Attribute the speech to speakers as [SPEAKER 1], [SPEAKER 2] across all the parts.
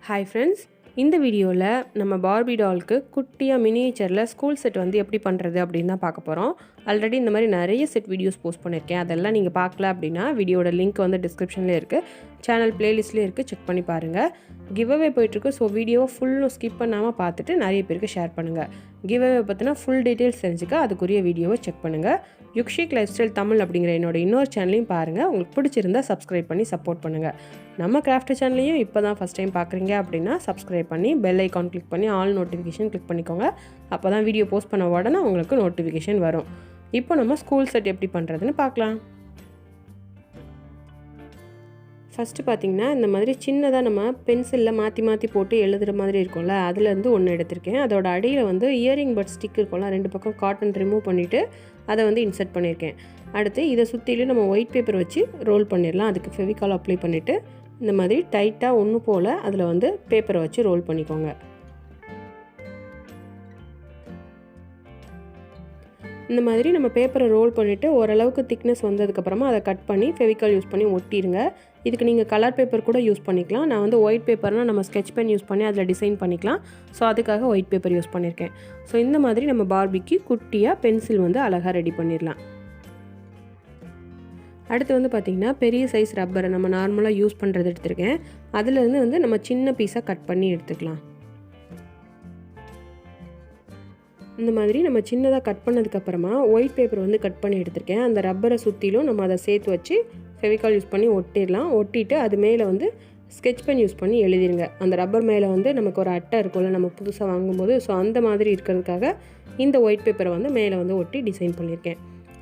[SPEAKER 1] Hi friends, இந்த வீடியோவில் நம்ம பார்பி டாலுக்கு குட்டியாக மினியேச்சரில் ஸ்கூல் செட் வந்து எப்படி பண்ணுறது அப்படின்னு தான் பார்க்க போகிறோம். ஆல்ரெடி இந்த மாதிரி நிறைய செட் வீடியோஸ் போஸ்ட் பண்ணியிருக்கேன். அதெல்லாம் நீங்கள் பார்க்கல அப்படின்னா வீடியோட லிங்க் வந்து டிஸ்கிரிப்ஷன்லேயே இருக்குது, சேனல் பிளேலிஸ்ட்லேயே இருக்குது, செக் பண்ணி பாருங்கள். கிவ்அவே போயிட்டுருக்கு. ஸோ வீடியோவை ஃபுல்லும் ஸ்கிப் பண்ணாமல் பார்த்துட்டு நிறைய பேருக்கு ஷேர் பண்ணுங்கள். கிவ்அவே பற்றினா ஃபுல் டீட்டெயில்ஸ் தெரிஞ்சுக்க அதுக்குரிய வீடியோவை செக் பண்ணுங்கள். யுக்ஷிக் லைஃப் ஸ்டைல் தமிழ் அப்படிங்கிற என்னோட இன்னொரு சேனலையும் பாருங்கள். உங்களுக்கு பிடிச்சிருந்தா சப்ஸ்கிரைப் பண்ணி சப்போர்ட் பண்ணுங்கள். நம்ம கிராஃப்ட் சேனலையும் இப்போ தான் ஃபஸ்ட் டைம் பார்க்குறீங்க அப்படின்னா சப்ஸ்கிரைப் பண்ணி பெல் ஐக்கான் கிளிக் பண்ணி ஆல் நோட்டிஃபிகேஷன் கிளிக் பண்ணிக்கோங்க. அப்போ தான் வீடியோ போஸ்ட் பண்ண உடனே உங்களுக்கு நோட்டிஃபிகேஷன் வரும். இப்போ நம்ம ஸ்கூல் செட் எப்படி பண்ணுறதுன்னு பார்க்கலாம். ஃபஸ்ட்டு பார்த்திங்கன்னா இந்த மாதிரி சின்னதாக நம்ம பென்சிலில் மாற்றி மாற்றி போட்டு எழுதுகிற மாதிரி இருக்கும்ல, அதுலேருந்து ஒன்று எடுத்திருக்கேன். அதோட அடியில் வந்து இயரிங் பட் ஸ்டிக் இருக்கும்ல, ரெண்டு பக்கம் காட்டன் ரிமூவ் பண்ணிவிட்டு அதை வந்து இன்சர்ட் பண்ணியிருக்கேன். அடுத்து இதை சுற்றிலும் நம்ம ஒயிட் பேப்பர் வச்சு ரோல் பண்ணிடலாம். அதுக்கு ஃபெவிகால் அப்ளை பண்ணிவிட்டு இந்த மாதிரி டைட்டாக ஒன்று போல் அதில் வந்து பேப்பரை வச்சு ரோல் பண்ணிக்கோங்க. இந்த மாதிரி நம்ம பேப்பரை ரோல் பண்ணிவிட்டு ஓரளவுக்கு திக்னஸ் வந்ததுக்கப்புறமா அதை கட் பண்ணி ஃபெவிகால் யூஸ் பண்ணி ஒட்டிடுங்க. இதுக்கு நீங்கள் கலர் பேப்பர் கூட யூஸ் பண்ணிக்கலாம். நான் வந்து ஒயிட் பேப்பர்னால் நம்ம ஸ்கெட்ச் பென் யூஸ் பண்ணி அதில் டிசைன் பண்ணிக்கலாம். ஸோ அதுக்காக ஒயிட் பேப்பர் யூஸ் பண்ணியிருக்கேன். ஸோ இந்த மாதிரி நம்ம பார்பிக்கு குட்டியாக பென்சில் வந்து அழகாக ரெடி பண்ணிடலாம். அடுத்து வந்து பார்த்திங்கன்னா பெரிய சைஸ் ரப்பரை நம்ம நார்மலாக யூஸ் பண்ணுறது எடுத்துருக்கேன். அதுலேருந்து வந்து நம்ம சின்ன பீஸாக கட் பண்ணி எடுத்துக்கலாம். இந்த மாதிரி நம்ம சின்னதாக கட் பண்ணதுக்கப்புறமா ஒயிட் பேப்பர் வந்து கட் பண்ணி எடுத்திருக்கேன். அந்த ரப்பரை சுற்றிலும் நம்ம அதை சேர்த்து வச்சு ஃபெவிகால் யூஸ் பண்ணி ஒட்டிடலாம். ஒட்டிட்டு அது மேலே வந்து ஸ்கெட்ச் பென் யூஸ் பண்ணி எழுதிருங்க. அந்த ரப்பர் மேலே வந்து நமக்கு ஒரு அட்டை இருக்கும்ல நம்ம புதுசாக வாங்கும்போது, ஸோ அந்த மாதிரி இருக்கிறதுக்காக இந்த ஒயிட் பேப்பரை வந்து மேலே வந்து ஒட்டி டிசைன் பண்ணியிருக்கேன்.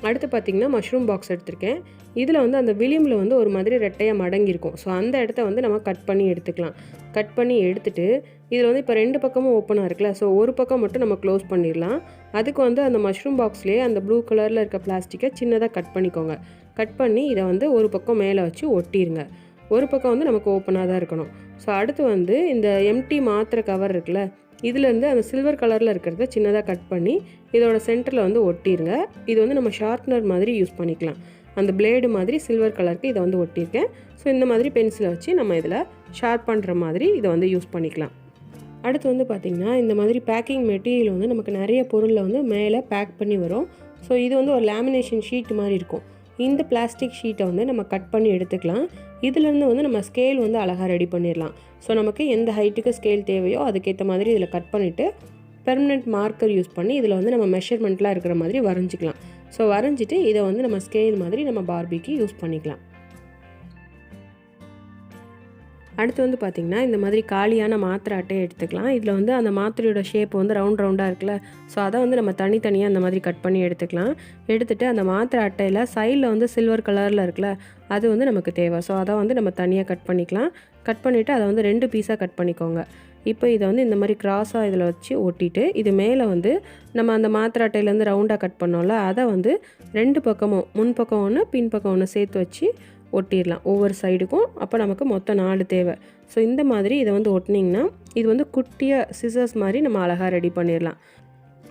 [SPEAKER 1] அடுத்து பார்த்திங்கன்னா மஷ்ரூம் பாக்ஸ் எடுத்திருக்கேன். இதில் வந்து அந்த விளிம்பில் வந்து ஒரு மாதிரி ரெட்டையாக மடங்கியிருக்கும். ஸோ அந்த இடத்த வந்து நம்ம கட் பண்ணி எடுத்துக்கலாம். கட் பண்ணி எடுத்துகிட்டு இதில் வந்து இப்போ ரெண்டு பக்கமும் ஓப்பனாக இருக்குல்ல, ஸோ ஒரு பக்கம் மட்டும் நம்ம க்ளோஸ் பண்ணிடலாம். அதுக்கு வந்து அந்த மஷ்ரூம் பாக்ஸ்லேயே அந்த ப்ளூ கலரில் இருக்க பிளாஸ்டிக்கை சின்னதாக கட் பண்ணிக்கோங்க. கட் பண்ணி இதை வந்து ஒரு பக்கம் மேலே வச்சு ஒட்டிடுங்க. ஒரு பக்கம் வந்து நமக்கு ஓப்பனாக தான் இருக்கணும். ஸோ அடுத்து வந்து இந்த எம்டி மாத்திரை கவர் இருக்குல்ல, இதுலேருந்து அந்த சில்வர் கலரில் இருக்கிறத சின்னதாக கட் பண்ணி இதோட சென்டரில் வந்து ஒட்டிடுங்க. இது வந்து நம்ம ஷார்ப்னர் மாதிரி யூஸ் பண்ணிக்கலாம். அந்த பிளேடு மாதிரி சில்வர் கலருக்கு இதை வந்து ஒட்டியிருக்கேன். ஸோ இந்த மாதிரி பென்சிலை வச்சு நம்ம இதில் ஷார்ப் பண்ணுற மாதிரி இதை வந்து யூஸ் பண்ணிக்கலாம். அடுத்து வந்து பார்த்திங்கன்னா இந்த மாதிரி பேக்கிங் மெட்டீரியல் வந்து நமக்கு நிறைய பொருளில் வந்து மேலே பேக் பண்ணி வரும். ஸோ இது வந்து ஒரு லேமினேஷன் ஷீட் மாதிரி இருக்கும். இந்த பிளாஸ்டிக் ஷீட்டை வந்து நம்ம கட் பண்ணி எடுத்துக்கலாம். இதுலேருந்து வந்து நம்ம ஸ்கேல் வந்து அழகாக ரெடி பண்ணிடலாம். ஸோ நமக்கு எந்த ஹைட்டுக்கு ஸ்கேல் தேவையோ அதுக்கேற்ற மாதிரி இதில் கட் பண்ணிவிட்டு பெர்மனெண்ட் மார்க்கர் யூஸ் பண்ணி இதில் வந்து நம்ம மெஷர்மெண்ட்லாம் இருக்கிற மாதிரி வரைஞ்சிக்கலாம். ஸோ வரைஞ்சிட்டு இதை வந்து நம்ம ஸ்கேல் மாதிரி நம்ம பார்பிக்கு யூஸ் பண்ணிக்கலாம். அடுத்து வந்து பார்த்திங்கன்னா இந்த மாதிரி காலியான மாத்திரை அட்டையை எடுத்துக்கலாம். இதில் வந்து அந்த மாத்திரையோட ஷேப் வந்து ரவுண்டாக இருக்குல்ல, ஸோ அதை வந்து நம்ம தனித்தனியாக அந்த மாதிரி கட் பண்ணி எடுத்துக்கலாம். எடுத்துகிட்டு அந்த மாத்திரை அட்டையில் சைடில் வந்து சில்வர் கலரில் இருக்குல்ல, அது வந்து நமக்கு தேவை. ஸோ அதை வந்து நம்ம தனியாக கட் பண்ணிக்கலாம். கட் பண்ணிவிட்டு அதை வந்து 2 பீஸாக கட் பண்ணிக்கோங்க. இப்போ இதை வந்து இந்த மாதிரி கிராஸாக இதில் வச்சு ஒட்டிட்டு இது மேலே வந்து நம்ம அந்த மாத்திரை அட்டையிலேருந்து ரவுண்டாக கட் பண்ணோம்ல, அதை வந்து 2 பக்கமும் முன்பக்கம் ஒன்று பின்பக்கம் ஒன்று சேர்த்து வச்சு ஒட்டிடலாம் ஒவ்வொரு சைடுக்கும். அப்போ நமக்கு மொத்தம் 4 தேவை. ஸோ இந்த மாதிரி இதை வந்து ஒட்டினீங்கன்னா இது வந்து குட்டியாக சிசர்ஸ் மாதிரி நம்ம அழகாக ரெடி பண்ணிடலாம்.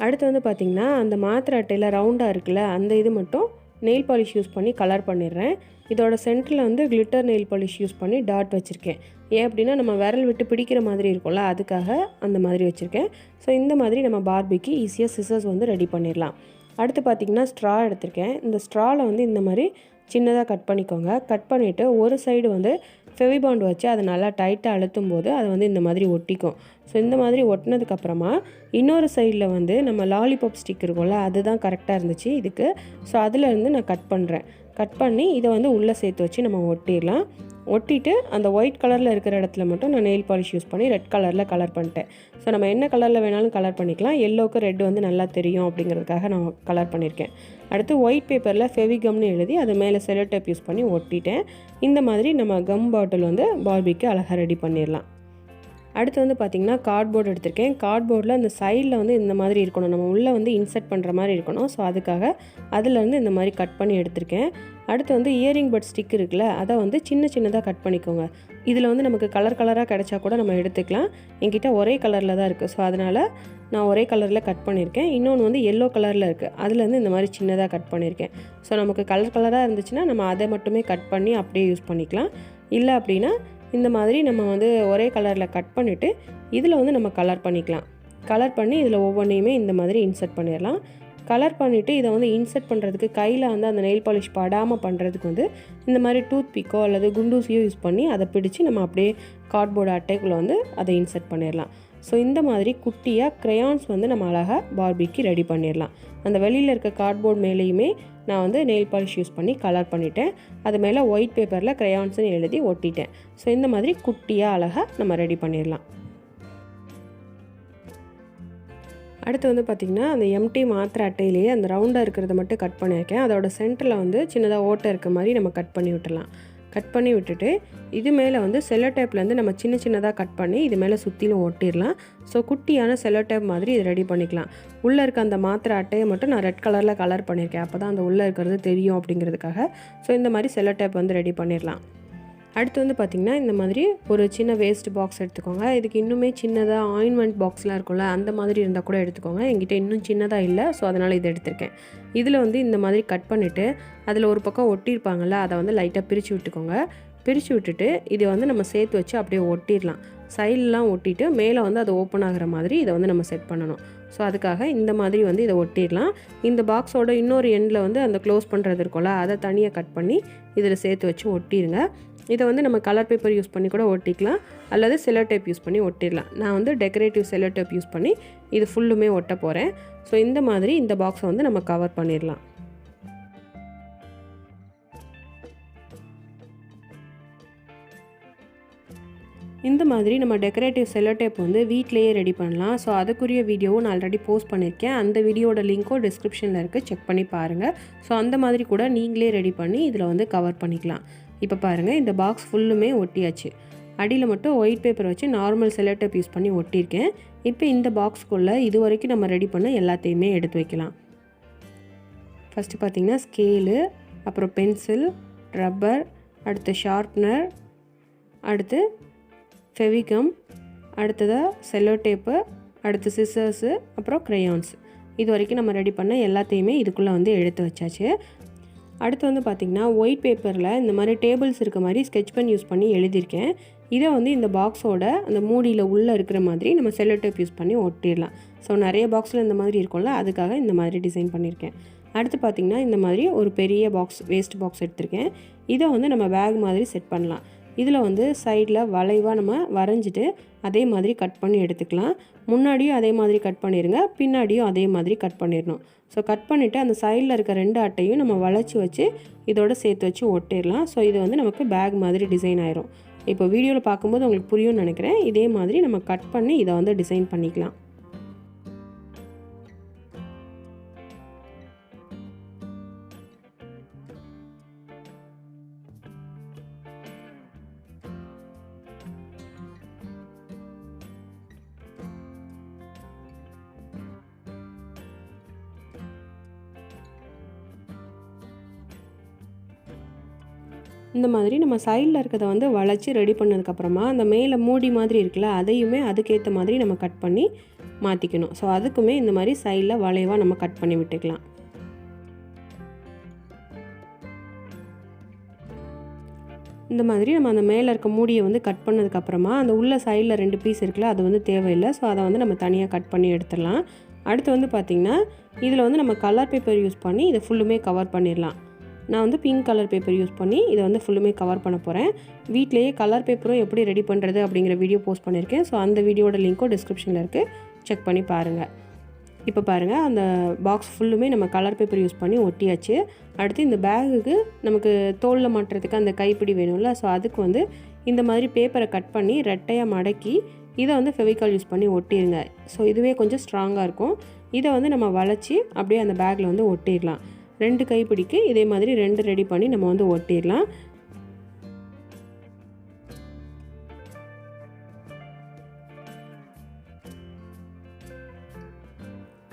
[SPEAKER 1] அடுத்து வந்து பார்த்திங்கன்னா அந்த மாத்திரை அட்டையில் ரவுண்டாக இருக்குல்ல, அந்த இது மட்டும் நெயில் பாலிஷ் யூஸ் பண்ணி கலர் பண்ணிடுறேன். இதோட சென்டரில் வந்து கிளிட்டர் நெயில் பாலிஷ் யூஸ் பண்ணி டாட் வச்சுருக்கேன். ஏன் அப்படின்னா நம்ம விரல் விட்டு பிடிக்கிற மாதிரி இருக்கும்ல, அதுக்காக அந்த மாதிரி வச்சுருக்கேன். ஸோ இந்த மாதிரி நம்ம பார்பிக்கு ஈஸியாக சிசர்ஸ் வந்து ரெடி பண்ணிடலாம். அடுத்து பார்த்திங்கன்னா ஸ்ட்ரா எடுத்திருக்கேன். இந்த ஸ்ட்ராவில் வந்து இந்த மாதிரி சின்னதாக கட் பண்ணிக்கோங்க. கட் பண்ணிவிட்டு ஒரு சைடு வந்து ஃபெவிபாண்ட் வச்சு அதை நல்லா டைட்டாக அழுத்தும் போது அதை வந்து இந்த மாதிரி ஒட்டிக்கும். ஸோ இந்த மாதிரி ஒட்டினதுக்கப்புறமா இன்னொரு சைடில் வந்து நம்ம லாலிபாப் ஸ்டிக் இருக்கும்ல, அதுதான் கரெக்டாக இருந்துச்சு இதுக்கு. ஸோ அதிலேருந்து நான் கட் பண்ணுறேன். கட் பண்ணி இதை வந்து உள்ளே சேர்த்து வச்சு நம்ம ஒட்டிடலாம். ஒட்டிட்டு அந்த ஒயிட் கலரில் இருக்கிற இடத்துல மட்டும் நான் நெயில் பாலிஷ் யூஸ் பண்ணி ரெட் கலரில் கலர் பண்ணிட்டேன். ஸோ நம்ம என்ன கலரில் வேணாலும் கலர் பண்ணிக்கலாம். எல்லோவுக்கு ரெட் வந்து நல்லா தெரியும் அப்படிங்கிறதுக்காக நான் கலர் பண்ணியிருக்கேன். அடுத்து ஒயிட் பேப்பரில் ஃபெவிகம்னு எழுதி அது மேலே செலோ டேப் யூஸ் பண்ணி ஒட்டிட்டேன். இந்த மாதிரி நம்ம கம் பாட்டில் வந்து பார்பிக்கு அழகாக ரெடி பண்ணிடலாம். அடுத்து வந்து பார்த்திங்கன்னா கார்ட்போர்டு எடுத்திருக்கேன். கார்ட்போர்டில் அந்த சைடில் வந்து இந்த மாதிரி இருக்கணும், நம்ம உள்ளே வந்து இன்சர்ட் பண்ணுற மாதிரி இருக்கணும். ஸோ அதுக்காக அதிலேருந்து இந்த மாதிரி கட் பண்ணி எடுத்திருக்கேன். அடுத்து வந்து இயரிங் பட் ஸ்டிக் இருக்குல்ல, அதை வந்து சின்னதாக கட் பண்ணிக்கோங்க. இதில் வந்து நமக்கு கலராக கிடைச்சா கூட நம்ம எடுத்துக்கலாம். என்கிட்ட ஒரே கலரில் தான் இருக்குது. ஸோ அதனால் நான் ஒரே கலரில் கட் பண்ணியிருக்கேன். இன்னொன்று வந்து எல்லோ கலரில் இருக்குது, அதுலேருந்து இந்த மாதிரி சின்னதாக கட் பண்ணியிருக்கேன். ஸோ நமக்கு கலராக இருந்துச்சுன்னா நம்ம அதை மட்டுமே கட் பண்ணி அப்படியே யூஸ் பண்ணிக்கலாம். இல்லை அப்படின்னா இந்த மாதிரி நம்ம வந்து ஒரே கலரில் கட் பண்ணிவிட்டு இதில் வந்து நம்ம கலர் பண்ணிக்கலாம். கலர் பண்ணி இதில் ஒவ்வொன்றையுமே இந்த மாதிரி இன்சர்ட் பண்ணிடலாம். கலர் பண்ணிவிட்டு இதை வந்து இன்சர்ட் பண்ணுறதுக்கு கையில் வந்து அந்த நெயில் பாலிஷ் படாமல் பண்ணுறதுக்கு வந்து இந்த மாதிரி டூத் பிக்கோ அல்லது குண்டூசியோ யூஸ் பண்ணி அதை பிடிச்சி நம்ம அப்படியே கார்ட்போர்டு அட்டைக்குள்ளே வந்து அதை இன்சர்ட் பண்ணிடலாம். ஸோ இந்த மாதிரி குட்டியாக க்ரையான்ஸ் வந்து நம்ம அழகாக பார்பிக்கு ரெடி பண்ணிடலாம். அந்த வெளியில் இருக்க கார்ட்போர்ட் மேலேயுமே நான் வந்து நெயில் பாலிஷ் யூஸ் பண்ணி கலர் பண்ணிட்டேன். அது மேலே ஒயிட் பேப்பரில் க்ரையான்ஸ்னு எழுதி ஒட்டிட்டேன். ஸோ இந்த மாதிரி குட்டியாக அழகாக நம்ம ரெடி பண்ணிடலாம். அடுத்து வந்து பார்த்திங்கன்னா அந்த எம்டி மாத்திரை அட்டையிலேயே அந்த ரவுண்டாக இருக்கிறத மட்டும் கட் பண்ணியிருக்கேன். அதோட சென்டரில் வந்து சின்னதாக ஓட்டை இருக்க மாதிரி நம்ம கட் பண்ணி விட்டுடலாம். கட் பண்ணி விட்டுட்டு இது மேலே வந்து செல்லோ டேப்லேருந்து நம்ம சின்ன சின்னதாக கட் பண்ணி இது மேலே சுற்றிலும் ஒட்டிடலாம். ஸோ குட்டியான செல்லோ டேப் மாதிரி இது ரெடி பண்ணிக்கலாம். உள்ளே இருக்க அந்த மாத்திரை அட்டையை மட்டும் நான் ரெட் கலரில் கலர் பண்ணியிருக்கேன். அப்போ தான் அந்த உள்ளே இருக்கிறது தெரியும் அப்படிங்கிறதுக்காக. ஸோ இந்த மாதிரி செல்லோ டேப் வந்து ரெடி பண்ணிடலாம். அடுத்து வந்து பார்த்திங்கன்னா இந்த மாதிரி ஒரு சின்ன வேஸ்ட் பாக்ஸ் எடுத்துக்கோங்க. இதுக்கு இன்னுமே சின்னதாக ஆயின்மெண்ட் பாக்ஸ்லாம் இருக்கும்ல, அந்த மாதிரி இருந்தால் கூட எடுத்துக்கோங்க. என்கிட்ட இன்னும் சின்னதாக இல்லை, ஸோ அதனால் இதை எடுத்திருக்கேன். இதில் வந்து இந்த மாதிரி கட் பண்ணிவிட்டு அதில் ஒரு பக்கம் ஒட்டியிருப்பாங்கள்ல, அதை வந்து லைட்டாக பிரித்து விட்டுக்கோங்க. பிரித்து விட்டுட்டு இதை வந்து நம்ம சேர்த்து வச்சு அப்படியே ஒட்டிடலாம். சைட்லாம் ஒட்டிட்டு மேலே வந்து அது ஓப்பன் ஆகிற மாதிரி இதை வந்து நம்ம செட் பண்ணணும். ஸோ அதுக்காக இந்த மாதிரி வந்து இதை ஒட்டிடலாம். இந்த பாக்ஸோட இன்னொரு எண்டில் வந்து அந்த க்ளோஸ் பண்ணுறது இருக்கும்ல, அதை தனியாக கட் பண்ணி இதில் சேர்த்து வச்சு ஒட்டிடுங்க. இதை வந்து நம்ம கலர் பேப்பர் யூஸ் பண்ணி கூட ஒட்டிக்கலாம், அல்லது செல்லோ டேப் யூஸ் பண்ணி ஒட்டிடலாம். நான் வந்து டெக்கரேட்டிவ் செல்லோ டேப் யூஸ் பண்ணி இது ஃபுல்லுமே ஒட்ட போகிறேன். ஸோ இந்த மாதிரி இந்த பாக்ஸை வந்து நம்ம கவர் பண்ணிடலாம். இந்த மாதிரி நம்ம டெக்கரேட்டிவ் செல்லோ டேப் வந்து வீட்டிலேயே ரெடி பண்ணலாம். ஸோ அதுக்குரிய வீடியோவும் நான் ஆல்ரெடி போஸ்ட் பண்ணியிருக்கேன். அந்த வீடியோட லிங்க்கும் டிஸ்கிரிப்ஷனில் இருக்குது, செக் பண்ணி பாருங்கள். ஸோ அந்த மாதிரி கூட நீங்களே ரெடி பண்ணி இதில் வந்து கவர் பண்ணிக்கலாம். இப்போ பாருங்கள், இந்த பாக்ஸ் ஃபுல்லுமே ஒட்டியாச்சு. அடியில் மட்டும் ஒயிட் பேப்பர் வச்சு நார்மல் செல்லோ டேப் யூஸ் பண்ணி ஒட்டியிருக்கேன். இப்போ இந்த பாக்ஸ்க்குள்ளே இது வரைக்கும் நம்ம ரெடி பண்ண எல்லாத்தையுமே எடுத்து வைக்கலாம். ஃபஸ்ட்டு பார்த்திங்கன்னா ஸ்கேலு, அப்புறம் பென்சில், ரப்பர், அடுத்து ஷார்ப்னர், அடுத்து ஃபெவிகம், அடுத்ததாக செல்லோ டேப்பு, அடுத்து சிசர்ஸு, அப்புறம் க்ரையான்ஸ். இது வரைக்கும் நம்ம ரெடி பண்ண எல்லாத்தையுமே இதுக்குள்ளே வந்து எடுத்து வச்சாச்சு. அடுத்து வந்து பார்த்திங்கன்னா ஒயிட் பேப்பரில் இந்த மாதிரி டேபிள்ஸ் இருக்க மாதிரி ஸ்கெட்ச் பென் யூஸ் பண்ணி எழுதியிருக்கேன். இதை வந்து இந்த பாக்ஸோட அந்த மூடியில் உள்ளே இருக்கிற மாதிரி நம்ம செல்லோ டேப் யூஸ் பண்ணி ஒட்டிடலாம். ஸோ நிறைய பாக்ஸில் இந்த மாதிரி இருக்கும்ல, அதுக்காக இந்த மாதிரி டிசைன் பண்ணியிருக்கேன். அடுத்து பார்த்திங்கன்னா இந்த மாதிரி ஒரு பெரிய பாக்ஸ், வேஸ்ட் பாக்ஸ் எடுத்திருக்கேன். இதை வந்து நம்ம பேக் மாதிரி செட் பண்ணலாம். இதில் வந்து சைடில் வளைவாக நம்ம வரைஞ்சிட்டு அதே மாதிரி கட் பண்ணி எடுத்துக்கலாம். முன்னாடியும் அதே மாதிரி கட் பண்ணிடுங்க, பின்னாடியும் அதே மாதிரி கட் பண்ணிடணும். ஸோ கட் பண்ணிவிட்டு அந்த சைடில் இருக்க 2 அட்டையும் நம்ம வளைச்சி வச்சு இதோட சேர்த்து வச்சு ஒட்டிடலாம். ஸோ இது வந்து நமக்கு பேக் மாதிரி டிசைன் ஆயிரும். இப்போ வீடியோவில் பார்க்கும்போது உங்களுக்கு புரியும்னு நினைக்கிறேன். இதே மாதிரி நம்ம கட் பண்ணி இதை வந்து டிசைன் பண்ணிக்கலாம். இந்த மாதிரி நம்ம சைடில் இருக்கிறத வந்து வளைச்சி ரெடி பண்ணதுக்கப்புறமா அந்த மேலே மூடி மாதிரி இருக்குல்ல, அதையுமே அதுக்கேற்ற மாதிரி நம்ம கட் பண்ணி மாற்றிக்கணும். ஸோ அதுக்குமே இந்த மாதிரி சைடில் வளைவாக நம்ம கட் பண்ணி விட்டுக்கலாம். இந்த மாதிரி நம்ம அந்த மேலே இருக்க மூடியை வந்து கட் பண்ணதுக்கப்புறமா அந்த உள்ள சைடில் 2 பீஸ் இருக்குல்ல, அது வந்து தேவையில்லை. ஸோ அதை வந்து நம்ம தனியாக கட் பண்ணி எடுத்துடலாம். அடுத்து வந்து பார்த்திங்கன்னா இதில் வந்து நம்ம கலர் பேப்பர் யூஸ் பண்ணி இதை ஃபுல்லுமே கவர் பண்ணிடலாம். நான் வந்து பிங்க் கலர் பேப்பர் யூஸ் பண்ணி இதை வந்து ஃபுல்லுமே கவர் பண்ண போகிறேன். வீட்டிலேயே கலர் பேப்பரும் எப்படி ரெடி பண்ணுறது அப்படிங்கிற வீடியோ போஸ்ட் பண்ணியிருக்கேன். ஸோ அந்த வீடியோட லிங்க்கும் டிஸ்கிரிப்ஷனில் இருக்குது, செக் பண்ணி பாருங்கள். இப்போ பாருங்கள், அந்த பாக்ஸ் ஃபுல்லுமே நம்ம கலர் பேப்பர் யூஸ் பண்ணி ஒட்டியாச்சு. அடுத்து இந்த பேகுக்கு நமக்கு தோலில் மாட்டுறதுக்கு அந்த கைப்பிடி வேணும்ல, ஸோ அதுக்கு வந்து இந்த மாதிரி பேப்பரை கட் பண்ணி ரெட்டையாக மடக்கி இதை வந்து ஃபெவிகால் யூஸ் பண்ணி ஒட்டிடுங்க. ஸோ இதுவே கொஞ்சம் ஸ்ட்ராங்காக இருக்கும். இதை வந்து நம்ம வளைச்சி அப்படியே அந்த பேக்கில் வந்து ஒட்டிடலாம். 2 கைப்பிடிக்கு இதே மாதிரி 2 ரெடி பண்ணி நம்ம வந்து ஒட்டிடலாம்.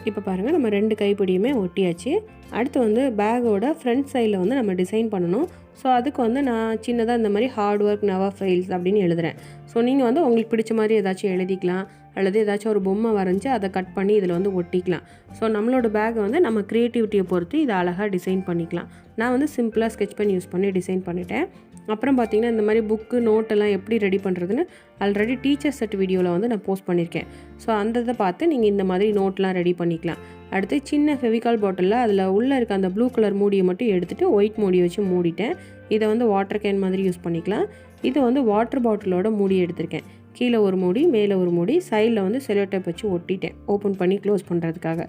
[SPEAKER 1] இப்போ பாருங்கள், நம்ம 2 கைப்பிடியுமே ஒட்டியாச்சு. அடுத்து வந்து பேக்கோட ஃப்ரண்ட் சைடில் வந்து நம்ம டிசைன் பண்ணணும். ஸோ அதுக்கு வந்து நான் சின்னதாக இந்த மாதிரி ஹார்ட் ஒர்க் நெவர் ஃபெயில்ஸ் அப்படின்னு எழுதுகிறேன். ஸோ நீங்கள் வந்து உங்களுக்கு பிடிச்ச மாதிரி ஏதாச்சும் எழுதிக்கலாம், அல்லது ஏதாச்சும் ஒரு பொம்மை வரைஞ்சி அதை கட் பண்ணி இதில் வந்து ஒட்டிக்கலாம். ஸோ நம்மளோட பேக்கை வந்து நம்ம க்ரியேட்டிவிட்டியை பொறுத்து இதை அழகாக டிசைன் பண்ணிக்கலாம். நான் வந்து சிம்பிளாக ஸ்கெட்ச் பென் யூஸ் பண்ணி டிசைன் பண்ணிட்டேன். அப்புறம் பார்த்திங்கன்னா இந்த மாதிரி புக்கு நோட்டெல்லாம் எப்படி ரெடி பண்ணுறதுன்னு ஆல்ரெடி டீச்சர் செட் வீடியோவில் வந்து நான் போஸ்ட் பண்ணியிருக்கேன். ஸோ அந்த இதை பார்த்து நீங்கள் இந்த மாதிரி நோட்லாம் ரெடி பண்ணிக்கலாம். அடுத்து சின்ன ஃபெவிகால் பாட்டிலில் அதில் உள்ளே இருக்க அந்த ப்ளூ கலர் மூடியை மட்டும் எடுத்துகிட்டு ஒயிட் மூடி வச்சு மூடிட்டேன். இதை வந்து வாட்டர் கேன் மாதிரி யூஸ் பண்ணிக்கலாம். இது வந்து வாட்டர் பாட்டிலோட மூடி எடுத்திருக்கேன். கீழே ஒரு மூடி, மேலே ஒரு மூடி, சைடில் வந்து செல்லோ டேப் வச்சு ஒட்டிட்டேன் ஓப்பன் பண்ணி க்ளோஸ் பண்ணுறதுக்காக.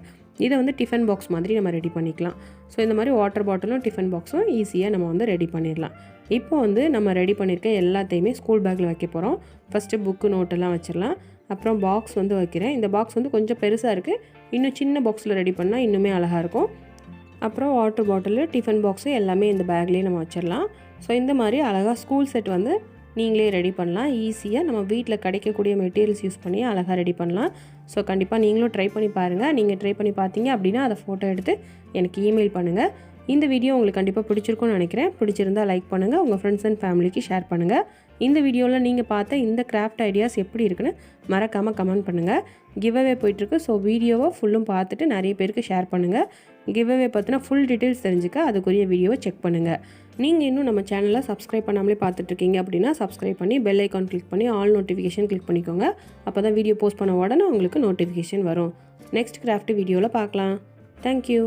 [SPEAKER 1] இதை வந்து டிஃபன் பாக்ஸ் மாதிரி நம்ம ரெடி பண்ணிக்கலாம். ஸோ இந்த மாதிரி வாட்டர் பாட்டிலும் டிஃபன் பாக்ஸும் ஈஸியாக நம்ம வந்து ரெடி பண்ணிடலாம். இப்போ வந்து நம்ம ரெடி பண்ணியிருக்க எல்லாத்தையுமே ஸ்கூல் பேக்கில் வைக்க போகிறோம். ஃபஸ்ட்டு புக்கு நோட்டெல்லாம் வச்சிடலாம். அப்புறம் பாக்ஸ் வந்து வைக்கிறேன். இந்த பாக்ஸ் வந்து கொஞ்சம் பெருசாக இருக்குது. இன்னும் சின்ன பாக்ஸில் ரெடி பண்ணால் இன்னுமே அழகாக இருக்கும். அப்புறம் வாட்டர் பாட்டிலு, டிஃபன் பாக்ஸு எல்லாமே இந்த பேக்லேயே நம்ம வச்சிடலாம். ஸோ இந்த மாதிரி அழகாக ஸ்கூல் செட் வந்து நீங்களே ரெடி பண்ணலாம். ஈஸியாக நம்ம வீட்டில் கிடைக்கக்கூடிய மெட்டீரியல்ஸ் யூஸ் பண்ணி அழகாக ரெடி பண்ணலாம். ஸோ கண்டிப்பாக நீங்களும் ட்ரை பண்ணி பாருங்கள். நீங்கள் ட்ரை பண்ணி பார்த்தீங்க அப்படின்னா அதை ஃபோட்டோ எடுத்து எனக்கு இமெயில் பண்ணுங்கள். இந்த வீடியோ உங்களுக்கு கண்டிப்பாக பிடிச்சிருக்கும்னு நினைக்கிறேன். பிடிச்சிருந்தால் லைக் பண்ணுங்கள், உங்கள் ஃப்ரெண்ட்ஸ் அண்ட் ஃபேமிலிக்கு ஷேர் பண்ணுங்கள். இந்த வீடியோவில் நீங்கள் பார்த்த இந்த கிராஃப்ட் ஐடியாஸ் எப்படி இருக்குன்னு மறக்காமல் கமெண்ட் பண்ணுங்கள். கிவ்அவே போயிட்டுருக்கு. ஸோ வீடியோவை ஃபுல்லும் பார்த்துட்டு நிறைய பேருக்கு ஷேர் பண்ணுங்கள். கிவ்அவே பற்றின ஃபுல் டீட்டெயில்ஸ் தெரிஞ்சுக்க அதுக்குரிய வீடியோவை செக் பண்ணுங்கள். நீங்கள் இன்னும் நம்ம சேனலை சப்ஸ்கிரைப் பண்ணாமலே பார்த்துட்ருக்கீங்க அப்படின்னா சப்ஸ்கிரைப் பண்ணி பெல் ஐக்கான் கிளிக் பண்ணி ஆல் நோட்டிஃபிகேஷன் கிளிக் பண்ணிக்கோங்க. அப்போ தான் வீடியோ போஸ்ட் பண்ண உடனே உங்களுக்கு நோட்டிஃபிகேஷன் வரும். நெக்ஸ்ட் கிராஃப்ட் வீடியோவில் பார்க்கலாம். தேங்க்யூ.